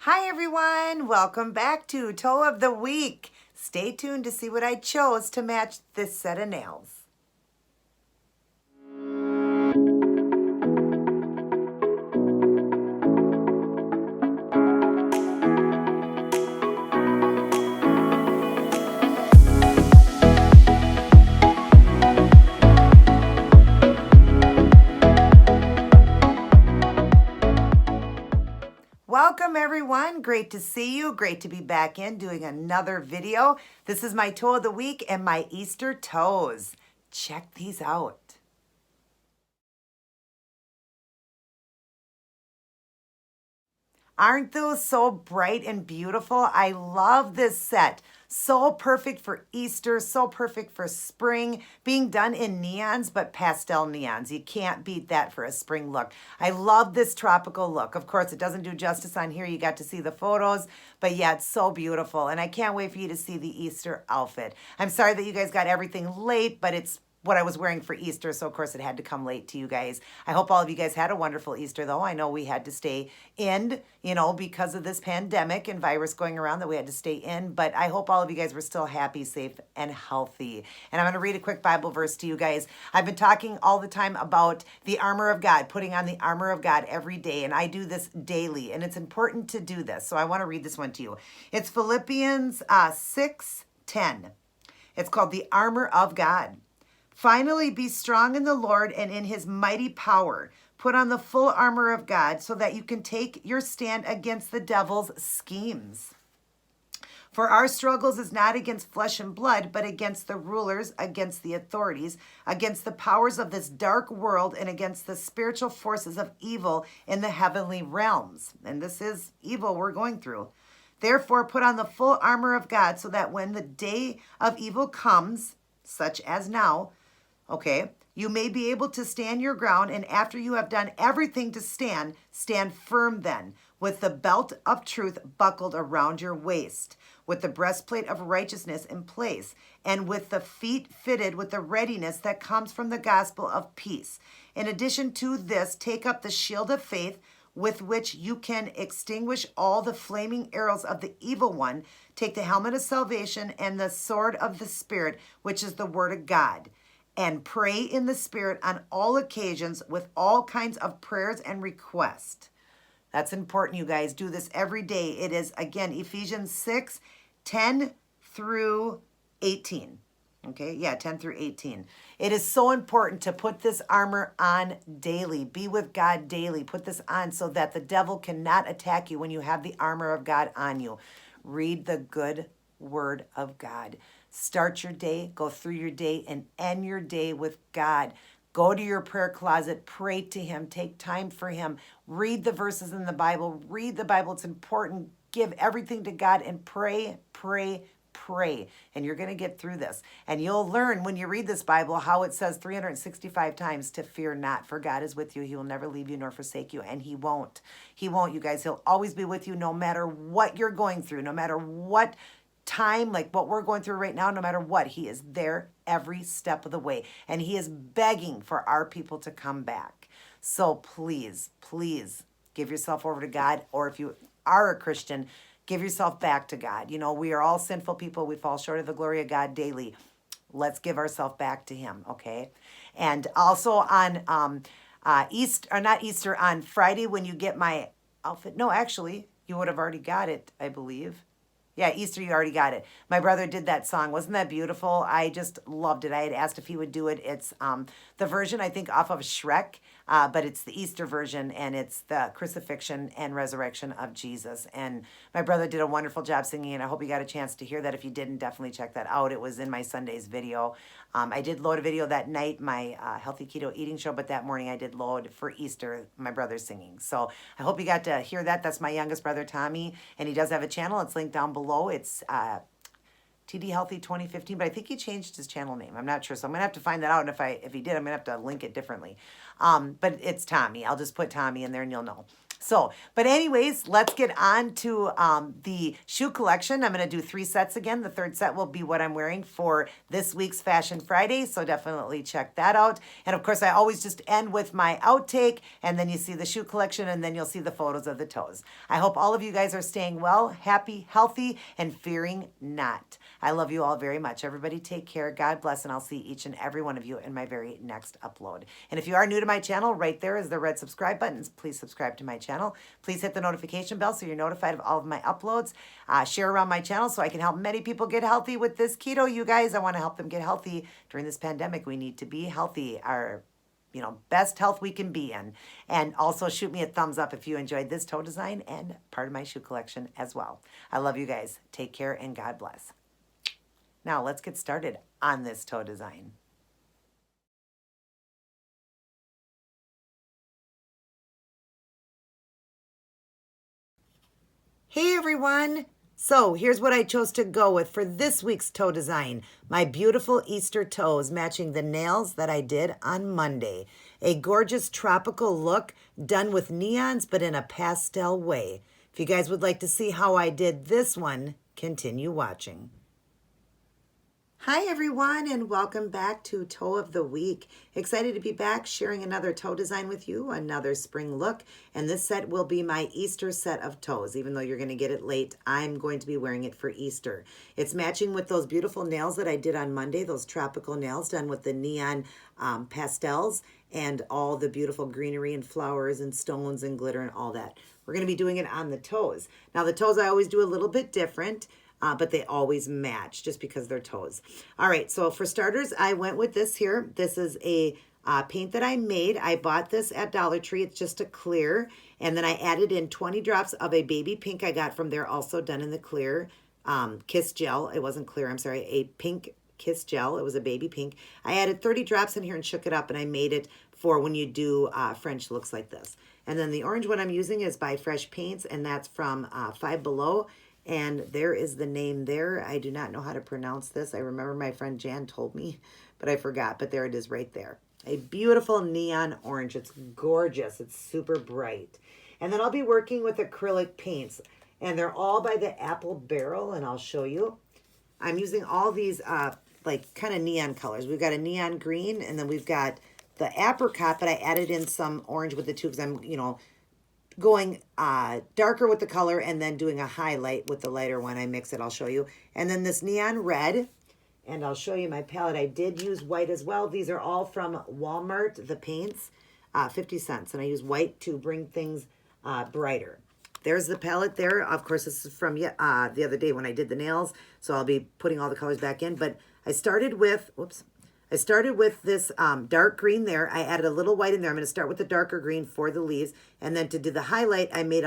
Hi everyone, welcome back to Toe of the Week. Stay tuned to see what I chose to match this set of nails. Welcome everyone, great to see you, great to be back in doing another video. This is my Toe of the Week and my Easter toes. Check these out. Aren't those so bright and beautiful? I love this set. So perfect for Easter, so perfect for spring, being done in neons, but pastel neons. You can't beat that for a spring look. I love this tropical look. Of course, it doesn't do justice on here. You got to see the photos, but yeah, it's so beautiful. And I can't wait for you to see the Easter outfit. I'm sorry that you guys got everything late, but it's what I was wearing for Easter, so of course it had to come late to you guys. I hope all of you guys had a wonderful Easter, though. I know we had to stay in, because of this pandemic and virus going around, that we had to stay in, but I hope all of you guys were still happy, safe, and healthy. And I'm going to read a quick Bible verse to you guys. I've been talking all the time about the armor of God, putting on the armor of God every day, and I do this daily, and it's important to do this, so I want to read this one to you. It's Philippians 6:10. It's called the armor of God. Finally, be strong in the Lord and in his mighty power. Put on the full armor of God so that you can take your stand against the devil's schemes. For our struggles is not against flesh and blood, but against the rulers, against the authorities, against the powers of this dark world, and against the spiritual forces of evil in the heavenly realms. And this is evil we're going through. Therefore, put on the full armor of God so that when the day of evil comes, such as now, okay, you may be able to stand your ground, and after you have done everything to stand, stand firm then, with the belt of truth buckled around your waist, with the breastplate of righteousness in place, and with the feet fitted with the readiness that comes from the gospel of peace. In addition to this, take up the shield of faith, with which you can extinguish all the flaming arrows of the evil one. Take the helmet of salvation and the sword of the Spirit, which is the word of God. And pray in the Spirit on all occasions with all kinds of prayers and requests. That's important, you guys. Do this every day. It is, again, Ephesians 6:10 through 18. Okay, yeah, 10 through 18. It is so important to put this armor on daily. Be with God daily. Put this on so that the devil cannot attack you when you have the armor of God on you. Read the good word of God. Start your day, go through your day, and end your day with God. Go to your prayer closet, pray to him, take time for him. Read the verses in the Bible. Read the Bible. It's important. Give everything to God and pray, pray, pray. And you're going to get through this. And you'll learn when you read this Bible how it says 365 times to fear not, for God is with you. He will never leave you nor forsake you. And he won't. He won't, you guys. He'll always be with you no matter what you're going through, no matter what time, like what we're going through right now, no matter what, he is there every step of the way. And he is begging for our people to come back. So please, please give yourself over to God. Or if you are a Christian, give yourself back to God. We are all sinful people. We fall short of the glory of God daily. Let's give ourselves back to him, okay? And also on Easter, or not Easter, on Friday when you get my outfit. No, actually, you would have already got it, I believe. Yeah, Easter, you already got it. My brother did that song. Wasn't that beautiful? I just loved it. I had asked if he would do it. It's the version, I think, off of Shrek, but it's the Easter version, and it's the crucifixion and resurrection of Jesus. And my brother did a wonderful job singing, and I hope you got a chance to hear that. If you didn't, definitely check that out. It was in my Sunday's video. I did load a video that night, my healthy keto eating show, but that morning I did load for Easter, my brother singing. So I hope you got to hear that. That's my youngest brother, Tommy, and he does have a channel. It's linked down below. It's TD Healthy 2015, but I think he changed his channel name. I'm not sure, so I'm gonna have to find that out. And if he did, I'm gonna have to link it differently. But it's Tommy. I'll just put Tommy in there, and you'll know. So, but anyways, let's get on to the shoe collection. I'm going to do 3 sets again. The third set will be what I'm wearing for this week's Fashion Friday. So definitely check that out. And of course, I always just end with my outtake, and then you see the shoe collection, and then you'll see the photos of the toes. I hope all of you guys are staying well, happy, healthy, and fearing not. I love you all very much. Everybody take care. God bless, and I'll see each and every one of you in my very next upload. And if you are new to my channel, right there is the red subscribe button. Please subscribe to my channel. Please hit the notification bell so you're notified of all of my uploads. Share around my channel so I can help many people get healthy with this keto, you guys. I want to help them get healthy during this pandemic. We need to be healthy, our best health we can be in. And also shoot me a thumbs up if you enjoyed this toe design and part of my shoe collection as well. I love you guys. Take care and God bless. Now let's get started on this toe design. Hey everyone! So here's what I chose to go with for this week's toe design. My beautiful Easter toes matching the nails that I did on Monday. A gorgeous tropical look done with neons but in a pastel way. If you guys would like to see how I did this one, continue watching. Hi everyone and welcome back to Toe of the Week. Excited to be back sharing another toe design with you, another spring look, and this set will be my Easter set of toes. Even though you're going to get it late, I'm going to be wearing it for Easter. It's matching with those beautiful nails that I did on Monday, those tropical nails done with the neon pastels and all the beautiful greenery and flowers and stones and glitter and all that. We're going to be doing it on the toes. Now the toes I always do a little bit different. But they always match just because they're toes. All right, so for starters, I went with this here. This is a paint that I made. I bought this at Dollar Tree. It's just a clear. And then I added in 20 drops of a baby pink I got from there, also done in the clear Kiss Gel. It wasn't clear, I'm sorry, a pink Kiss Gel. It was a baby pink. I added 30 drops in here and shook it up, and I made it for when you do French looks like this. And then the orange one I'm using is by Fresh Paints, and that's from Five Below. And there is the name there. I do not know how to pronounce this. I remember my friend Jan told me, but I forgot. But there it is right there. A beautiful neon orange. It's gorgeous. It's super bright. And then I'll be working with acrylic paints. And they're all by the Apple Barrel. And I'll show you. I'm using all these like kind of neon colors. We've got a neon green. And then we've got the apricot. But I added in some orange with the two because I'm, going darker with the color and then doing a highlight with the lighter one. I mix it, I'll show you. And then this neon red, and I'll show you my palette. I did use white as well. These are all from Walmart, the paints, 50 cents. And I use white to bring things brighter. There's the palette there. Of course, this is from the other day when I did the nails. So I'll be putting all the colors back in. But I started with, this dark green there. I added a little white in there. I'm going to start with the darker green for the leaves. And then to do the highlight, I made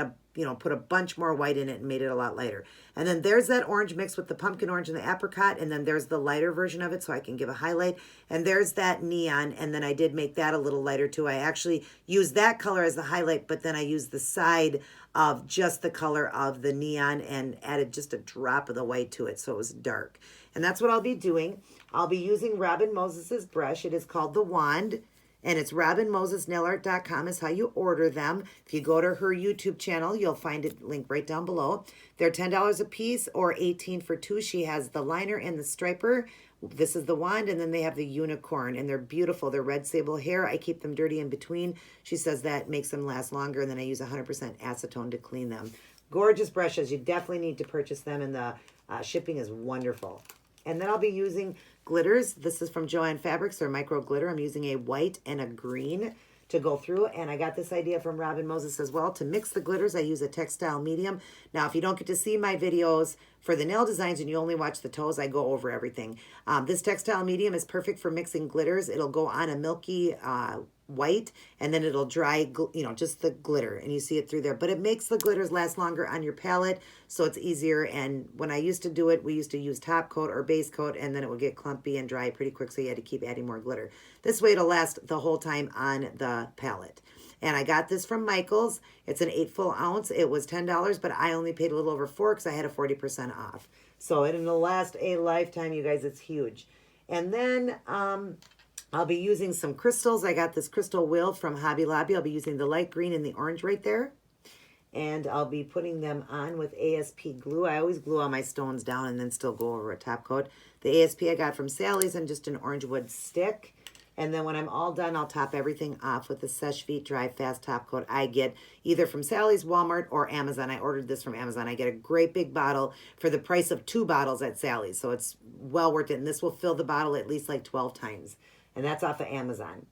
put a bunch more white in it and made it a lot lighter. And then there's that orange mixed with the pumpkin orange and the apricot. And then there's the lighter version of it so I can give a highlight. And there's that neon. And then I did make that a little lighter too. I actually used that color as the highlight, but then I used the side of just the color of the neon and added just a drop of the white to it so it was dark. And that's what I'll be doing. I'll be using Robin Moses's brush. It is called the Wand, and it's robinmosesnailart.com is how you order them. If you go to her YouTube channel, you'll find it linked right down below. They're $10 a piece or $18 for 2. She has the liner and the striper. This is the wand, and then they have the unicorn, and they're beautiful. They're red sable hair. I keep them dirty in between. She says that makes them last longer, and then I use 100% acetone to clean them. Gorgeous brushes. You definitely need to purchase them, and the shipping is wonderful. And then I'll be using glitters. This is from Joann Fabrics. They're micro glitter. I'm using a white and a green to go through. And I got this idea from Robin Moses as well. To mix the glitters, I use a textile medium. Now, if you don't get to see my videos for the nail designs and you only watch the toes, I go over everything. This textile medium is perfect for mixing glitters. It'll go on a milky white, and then it'll dry, just the glitter, and you see it through there. But it makes the glitters last longer on your palette, so it's easier. And when I used to do it, we used to use top coat or base coat, and then it would get clumpy and dry pretty quick, so you had to keep adding more glitter. This way it'll last the whole time on the palette. And I got this from Michael's. It's an 8 full ounce. It was $10, but I only paid a little over $4 because I had a 40% off. So it'll last a lifetime, you guys. It's huge. And then I'll be using some crystals. I got this crystal wheel from Hobby Lobby. I'll be using the light green and the orange right there. and I'll be putting them on with ASP glue. I always glue all my stones down and then still go over a top coat. The ASP I got from Sally's and just an orange wood stick. And then when I'm all done, I'll top everything off with the Seche Vite Dry Fast Top Coat I get either from Sally's, Walmart, or Amazon. I ordered this from Amazon. I get a great big bottle for the price of 2 bottles at Sally's. So it's well worth it. And this will fill the bottle at least like 12 times. And that's off of Amazon.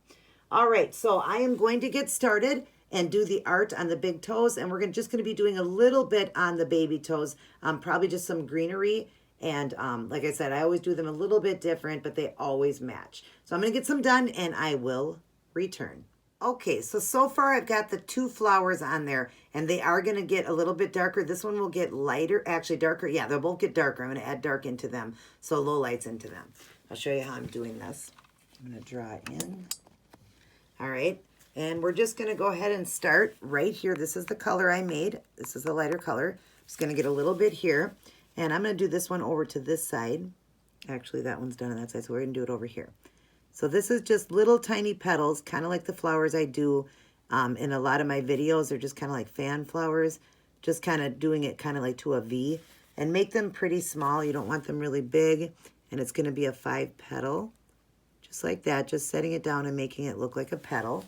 All right, so I am going to get started and do the art on the big toes. And we're just going to be doing a little bit on the baby toes, probably just some greenery. And like I said, I always do them a little bit different, but they always match. So I'm going to get some done and I will return. Okay, so far I've got the 2 flowers on there and they are going to get a little bit darker. This one will get lighter, actually darker. Yeah, they'll both get darker. I'm going to add dark into them, so low lights into them. I'll show you how I'm doing this. I'm going to draw in. All right, and we're just going to go ahead and start right here. This is the color I made. This is a lighter color. Just going to get a little bit here. And I'm going to do this one over to this side. Actually, that one's done on that side, so we're going to do it over here. So this is just little tiny petals, kind of like the flowers I do in a lot of my videos. They're just kind of like fan flowers, just kind of doing it kind of like to a V. And make them pretty small. You don't want them really big. And it's going to be a 5 petal, just like that. Just setting it down and making it look like a petal,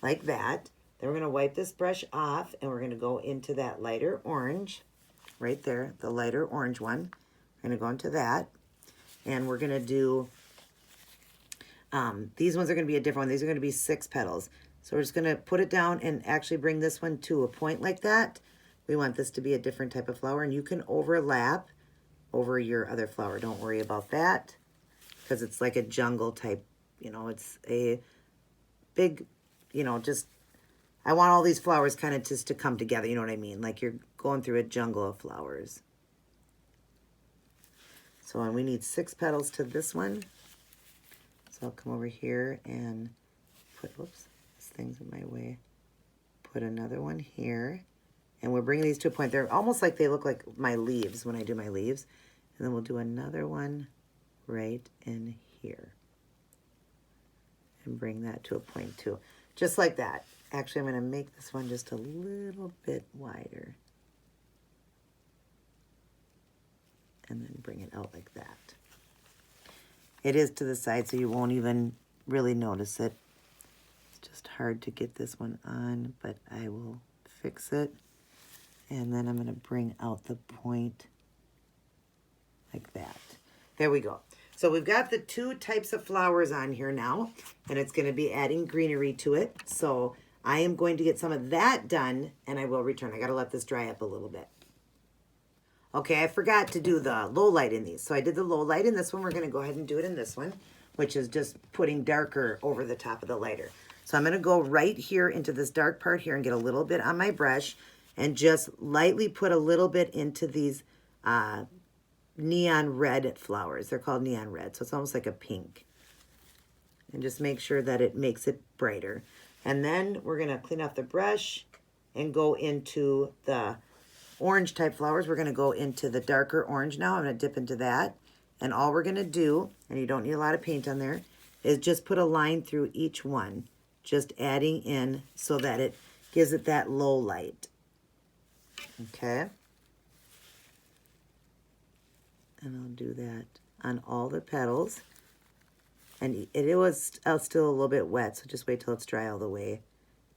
like that. Then we're going to wipe this brush off, and we're going to go into that lighter orange. Right there, the lighter orange one. We're going to go into that. And we're going to do, these ones are going to be a different one. These are going to be 6 petals. So we're just going to put it down and actually bring this one to a point like that. We want this to be a different type of flower. And you can overlap over your other flower. Don't worry about that, because it's like a jungle type, you know, it's a big, you know, just, I want all these flowers kind of just to come together, you know what I mean? Like you're going through a jungle of flowers. So and we need 6 petals to this one. So I'll come over here and put, whoops, this thing's in my way. Put another one here. And we're bringing these to a point. They're almost like they look like my leaves when I do my leaves. And then we'll do another one right in here. And bring that to a point too. Just like that. Actually, I'm going to make this one just a little bit wider. And then bring it out like that. It is to the side, so you won't even really notice it. It's just hard to get this one on, but I will fix it. And then I'm going to bring out the point like that. There we go. So we've got the 2 types of flowers on here now, and it's going to be adding greenery to it. So I am going to get some of that done, and I will return. I got to let this dry up a little bit. Okay, I forgot to do the low light in these. So I did the low light in this one. We're going to go ahead and do it in this one, which is just putting darker over the top of the lighter. So I'm going to go right here into this dark part here and get a little bit on my brush and just lightly put a little bit into these neon red flowers. They're called neon red, so it's almost like a pink. And just make sure that it makes it brighter. And then we're going to clean off the brush and go into the orange type flowers. We're going to go into the darker orange now. I'm going to dip into that. And all we're going to do, and you don't need a lot of paint on there, is just put a line through each one, just adding in so that it gives it that low light. Okay. And I'll do that on all the petals. And it was still a little bit wet, so just wait till it's dry all the way.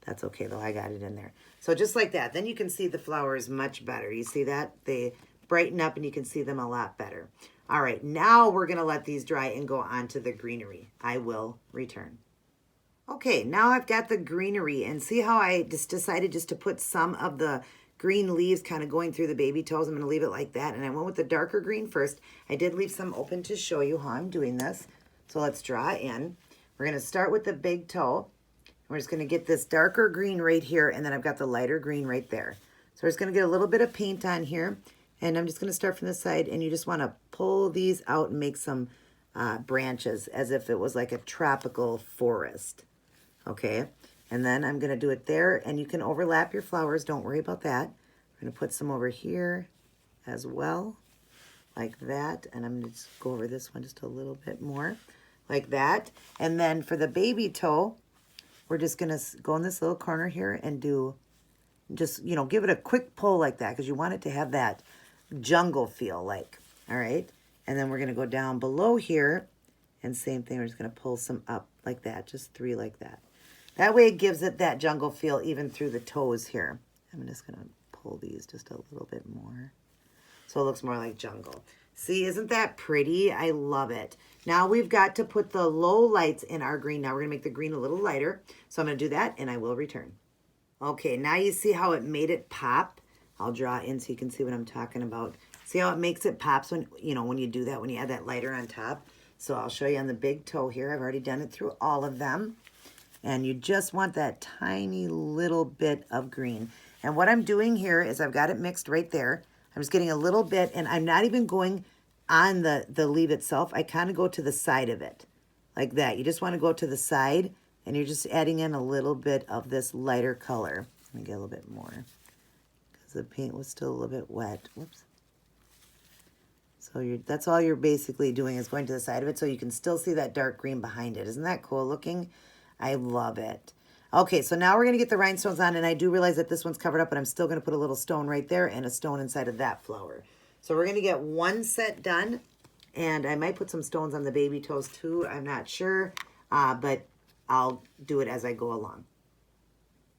That's okay, though. I got it in there. So just like that. Then you can see the flowers much better. You see that? They brighten up and you can see them a lot better. All right, now we're going to let these dry and go on to the greenery. I will return. Okay, now I've got the greenery. And see how I just decided just to put some of the green leaves kind of going through the baby toes. I'm going to leave it like that. And I went with the darker green first. I did leave some open to show you how I'm doing this. So let's draw in. We're going to start with the big toe. We're just going to get this darker green right here, and then I've got the lighter green right there. So we're just going to get a little bit of paint on here, and I'm just going to start from the side, and you just want to pull these out and make some branches as if it was like a tropical forest. Okay, and then I'm going to do it there, and you can overlap your flowers. Don't worry about that. I'm going to put some over here as well, like that, and I'm going to just go over this one just a little bit more, like that. And then for the baby toe, we're just going to go in this little corner here and do Just, you know, give it a quick pull like that because you want it to have that jungle feel like, all right? And then we're going to go down below here and same thing. We're just going to pull some up like that, just 3 like that. That way it gives it that jungle feel even through the toes here. I'm just going to pull these just a little bit more so it looks more like jungle. See, isn't that pretty? I love it. Now we've got to put the low lights in our green. Now we're going to make the green a little lighter. So I'm going to do that and I will return. Okay, now you see how it made it pop. I'll draw in so you can see what I'm talking about. See how it makes it pops when, you know, when you do that, when you add that lighter on top. So I'll show you on the big toe here. I've already done it through all of them. And you just want that tiny little bit of green. And what I'm doing here is I've got it mixed right there. I'm just getting a little bit, and I'm not even going on the leaf itself. I kind of go to the side of it like that. You just want to go to the side, and you're just adding in a little bit of this lighter color. Let me get a little bit more because the paint was still a little bit wet. Whoops. So that's all you're basically doing is going to the side of it so you can still see that dark green behind it. Isn't that cool looking? I love it. Okay, so now we're going to get the rhinestones on, and I do realize that this one's covered up, but I'm still going to put a little stone right there and a stone inside of that flower. So we're going to get one set done, and I might put some stones on the baby toes too. I'm not sure, but I'll do it as I go along.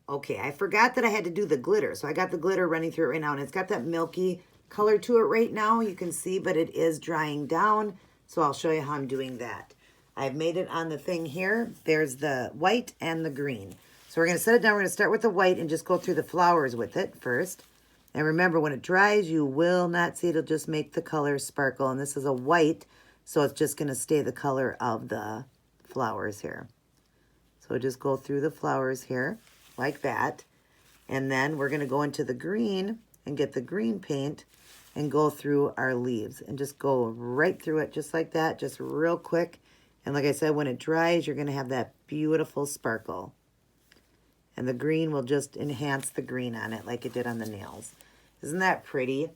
Okay, I forgot that I had to do the glitter, so I got the glitter running through it right now, and it's got that milky color to it right now, you can see, but it is drying down, so I'll show you how I'm doing that. I've made it on the thing here. There's the white and the green. So we're going to set it down. We're going to start with the white and just go through the flowers with it first. And remember, when it dries, you will not see it. It'll just make the color sparkle. And this is a white, so it's just going to stay the color of the flowers here. So just go through the flowers here like that. And then we're going to go into the green and get the green paint and go through our leaves and just go right through it just like that, just real quick. And like I said, when it dries, you're going to have that beautiful sparkle. And the green will just enhance the green on it like it did on the nails. Isn't that pretty?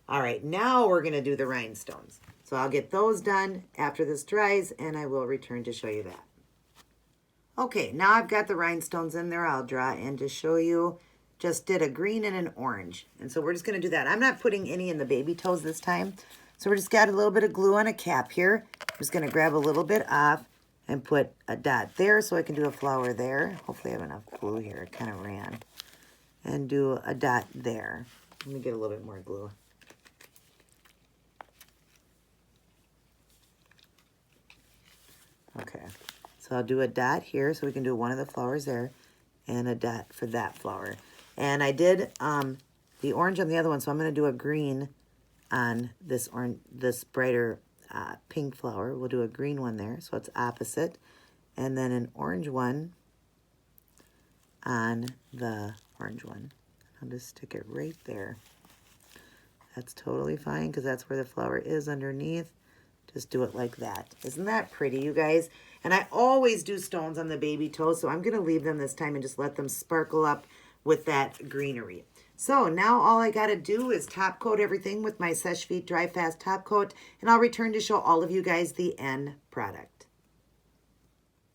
All right, now we're going to do the rhinestones. So I'll get those done after this dries, and I will return to show you that. Okay, now I've got the rhinestones in there. I'll draw in to show you. Just did a green and an orange. And so we're just going to do that. I'm not putting any in the baby toes this time. So we're just got a little bit of glue on a cap here. I'm just going to grab a little bit off and put a dot there so I can do a flower there. Hopefully I have enough glue here. It kind of ran. And do a dot there. Let me get a little bit more glue. Okay. So I'll do a dot here so we can do one of the flowers there and a dot for that flower. And I did the orange on the other one, so I'm going to do a green on this orange, this brighter pink flower. We'll do a green one there, so it's opposite. And then an orange one on the orange one. I'll just stick it right there. That's totally fine because that's where the flower is underneath. Just do it like that. Isn't that pretty, you guys? And I always do stones on the baby toes, so I'm going to leave them this time and just let them sparkle up with that greenery. So now all I got to do is top coat everything with my Seche Vite Dry Fast top coat, and I'll return to show all of you guys the end product.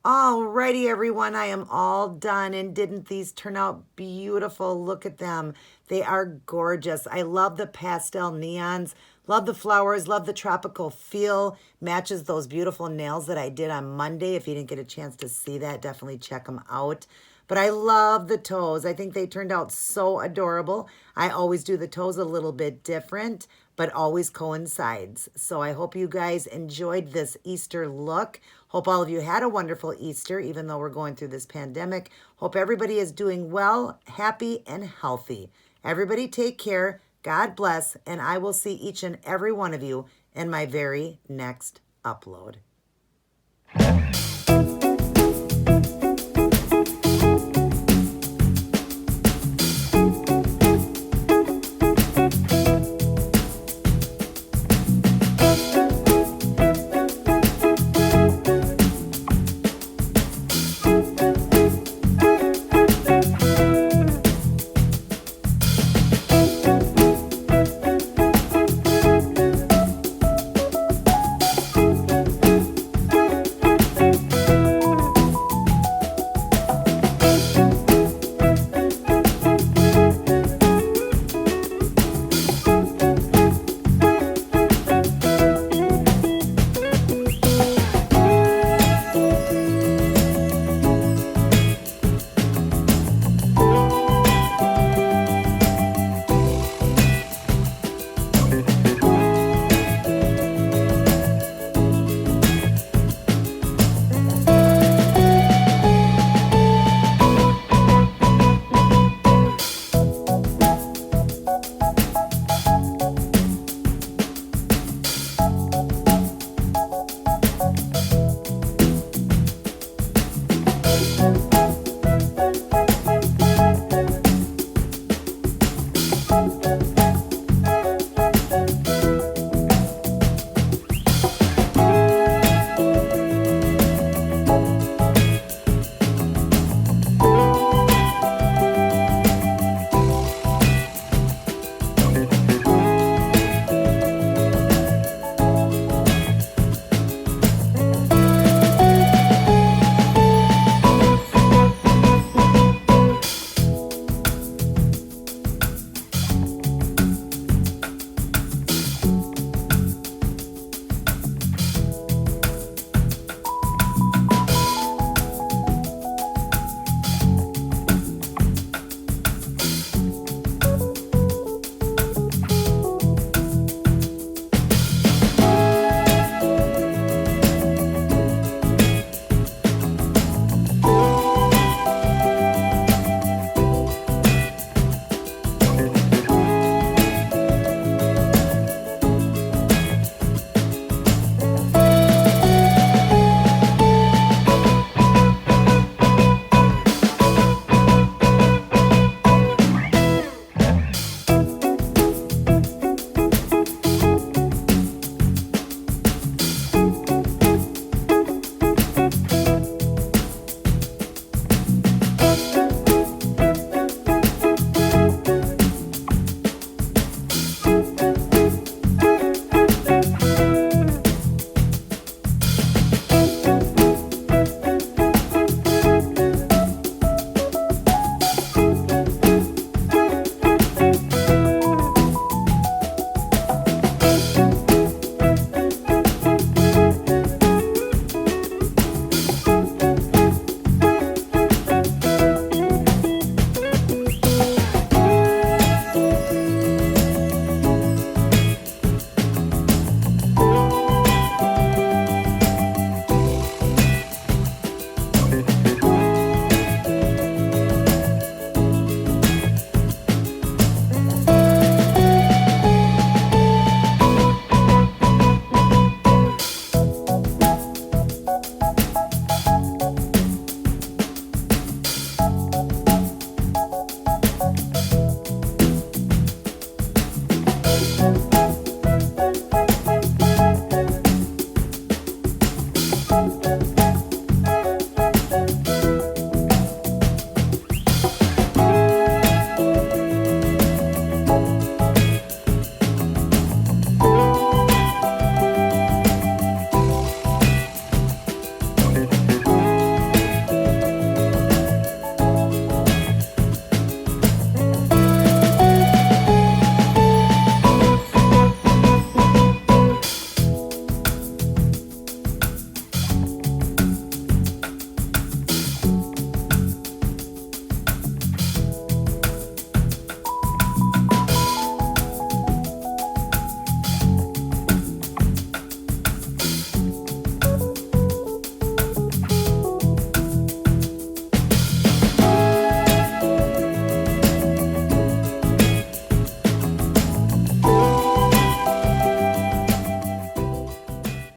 Alrighty, everyone, I am all done, and didn't these turn out beautiful? Look at them. They are gorgeous. I love the pastel neons, love the flowers, love the tropical feel. Matches those beautiful nails that I did on Monday. If you didn't get a chance to see that, definitely check them out. But I love the toes. I think they turned out so adorable. I always do the toes a little bit different, but always coincides. So I hope you guys enjoyed this Easter look. Hope all of you had a wonderful Easter, even though we're going through this pandemic. Hope everybody is doing well, happy, and healthy. Everybody take care. God bless, and I will see each and every one of you in my very next upload.